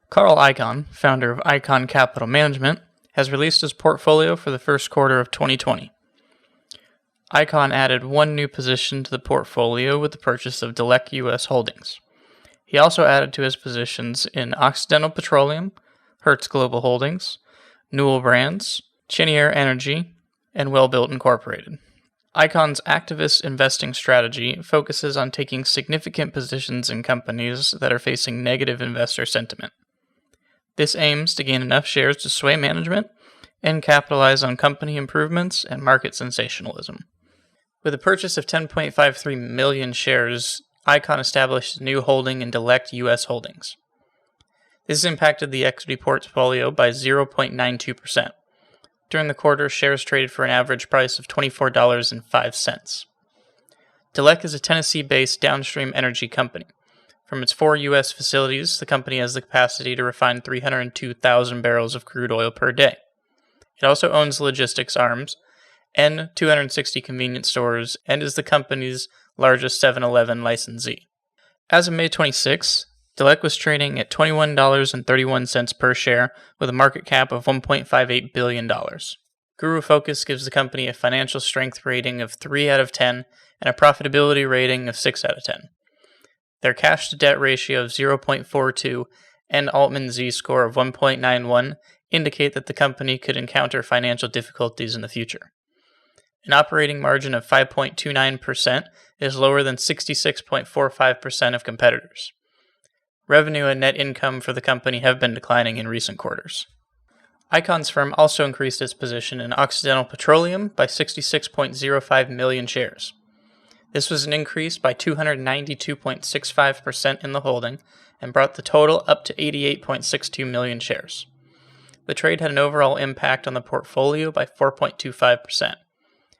Carl Icahn, founder of Icahn Capital Management, has released his portfolio for the first quarter of 2020. Icahn added one new position to the portfolio with the purchase of Delek U.S. Holdings. He also added to his positions in Occidental Petroleum, Hertz Global Holdings, Newell Brands, Cheniere Energy, and Wellbuilt Incorporated. Icahn's activist investing strategy focuses on taking significant positions in companies that are facing negative investor sentiment. This aims to gain enough shares to sway management and capitalize on company improvements and market sensationalism. With the purchase of 10.53 million shares, Icahn established a new holding in Delek U.S. Holdings. This impacted the equity portfolio by 0.92%. During the quarter, shares traded for an average price of $24.05. Delek is a Tennessee-based downstream energy company. From its 4 U.S. facilities, the company has the capacity to refine 302,000 barrels of crude oil per day. It also owns logistics arms and 260 convenience stores and is the company's largest 7-Eleven licensee. As of May 26, Delek was trading at $21.31 per share with a market cap of $1.58 billion. GuruFocus gives the company a financial strength rating of 3 out of 10 and a profitability rating of 6 out of 10. Their cash-to-debt ratio of 0.42 and Altman Z-score of 1.91 indicate that the company could encounter financial difficulties in the future. An operating margin of 5.29% is lower than 66.45% of competitors. Revenue and net income for the company have been declining in recent quarters. Icahn's firm also increased its position in Occidental Petroleum by 66.05 million shares. This was an increase by 292.65% in the holding and brought the total up to 88.62 million shares. The trade had an overall impact on the portfolio by 4.25%.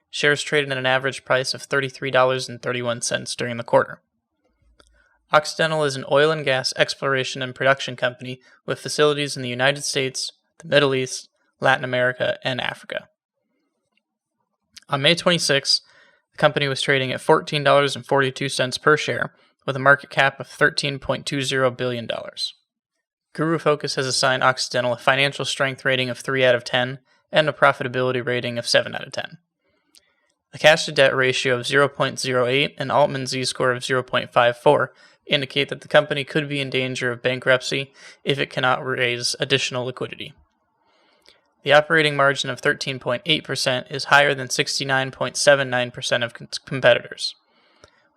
Shares traded at an average price of $33.31 during the quarter. Occidental is an oil and gas exploration and production company with facilities in the United States, the Middle East, Latin America, and Africa. On May 26, the company was trading at $14.42 per share with a market cap of $13.20 billion. GuruFocus has assigned Occidental a financial strength rating of 3 out of 10 and a profitability rating of 7 out of 10. A cash-to-debt ratio of 0.08 and Altman Z-score of 0.54 indicate that the company could be in danger of bankruptcy if it cannot raise additional liquidity. The operating margin of 13.8% is higher than 69.79% of competitors,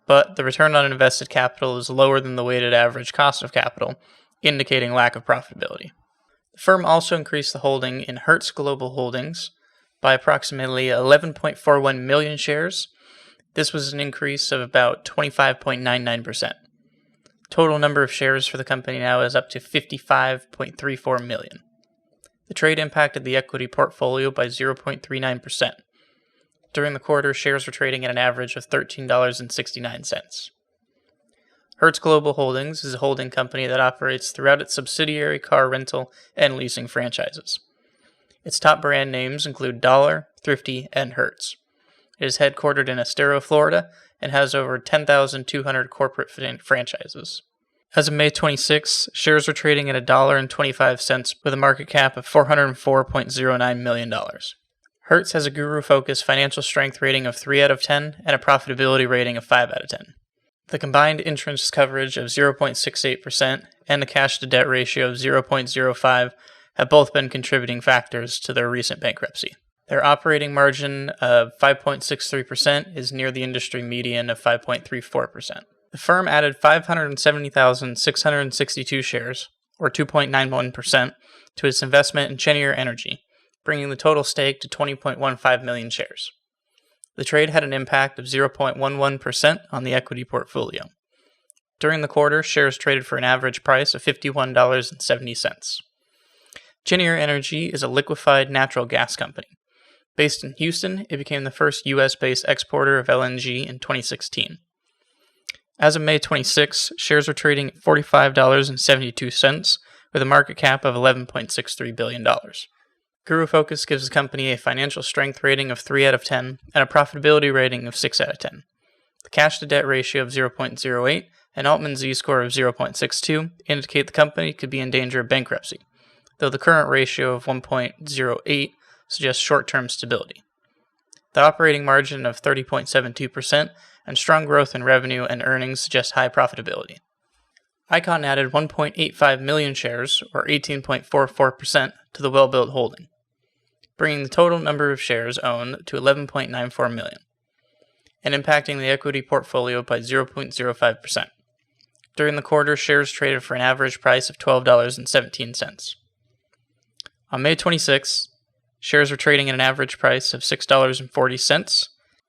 but the return on invested capital is lower than the weighted average cost of capital, indicating lack of profitability. The firm also increased the holding in Hertz Global Holdings by approximately 11.41 million shares. This was an increase of about 25.99%. Total number of shares for the company now is up to 55.34 million. The trade impacted the equity portfolio by 0.39%. During the quarter, shares were trading at an average of $13.69. Hertz Global Holdings is a holding company that operates throughout its subsidiary car rental and leasing franchises. Its top brand names include Dollar, Thrifty, and Hertz. It is headquartered in Estero, Florida, and has over 10,200 corporate franchises. As of May 26, shares were trading at $1.25 with a market cap of $404.09 million. Hertz has a GuruFocus financial strength rating of 3 out of 10 and a profitability rating of 5 out of 10. The combined interest coverage of 0.68% and the cash-to-debt ratio of 0.05 have both been contributing factors to their recent bankruptcy. Their operating margin of 5.63% is near the industry median of 5.34%. The firm added 570,662 shares, or 2.91%, to its investment in Cheniere Energy, bringing the total stake to 20.15 million shares. The trade had an impact of 0.11% on the equity portfolio. During the quarter, shares traded for an average price of $51.70. Cheniere Energy is a liquefied natural gas company. Based in Houston, it became the first U.S.-based exporter of LNG in 2016. As of May 26, shares were trading at $45.72 with a market cap of $11.63 billion. GuruFocus gives the company a financial strength rating of 3 out of 10 and a profitability rating of 6 out of 10. The cash-to-debt ratio of 0.08 An Altman Z-score of 0.62 indicate the company could be in danger of bankruptcy, though the current ratio of 1.08 suggests short-term stability. The operating margin of 30.72% and strong growth in revenue and earnings suggest high profitability. Icahn added 1.85 million shares, or 18.44%, to the well-built holding, bringing the total number of shares owned to 11.94 million, and impacting the equity portfolio by 0.05%. During the quarter, shares traded for an average price of $12.17. On May 26, shares were trading at an average price of $6.40,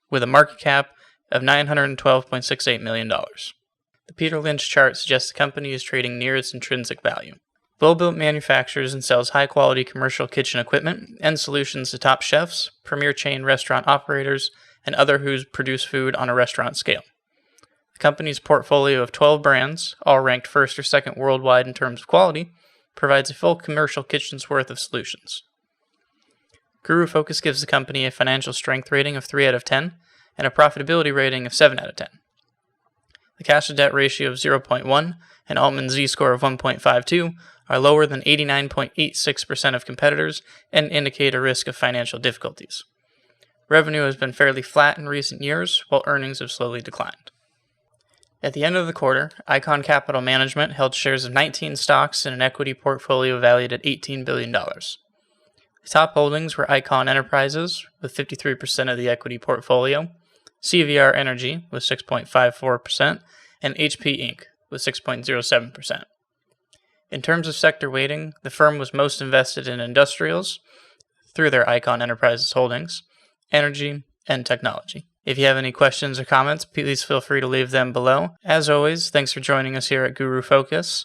with a market cap of $912.68 million. The Peter Lynch chart suggests the company is trading near its intrinsic value. Well-Built manufactures and sells high-quality commercial kitchen equipment and solutions to top chefs, premier chain restaurant operators, and others who produce food on a restaurant scale. The company's portfolio of 12 brands, all ranked first or second worldwide in terms of quality, provides a full commercial kitchen's worth of solutions. GuruFocus gives the company a financial strength rating of 3 out of 10 and a profitability rating of 7 out of 10. The cash-to-debt ratio of 0.1 and Altman Z-score of 1.52 are lower than 89.86% of competitors and indicate a risk of financial difficulties. Revenue has been fairly flat in recent years, while earnings have slowly declined. At the end of the quarter, Icahn Capital Management held shares of 19 stocks in an equity portfolio valued at $18 billion. The top holdings were Icahn Enterprises, with 53% of the equity portfolio, CVR Energy, with 6.54%, and HP Inc., with 6.07%. In terms of sector weighting, the firm was most invested in industrials, through their Icahn Enterprises holdings, energy, and technology. If you have any questions or comments, please feel free to leave them below. As always, thanks for joining us here at GuruFocus.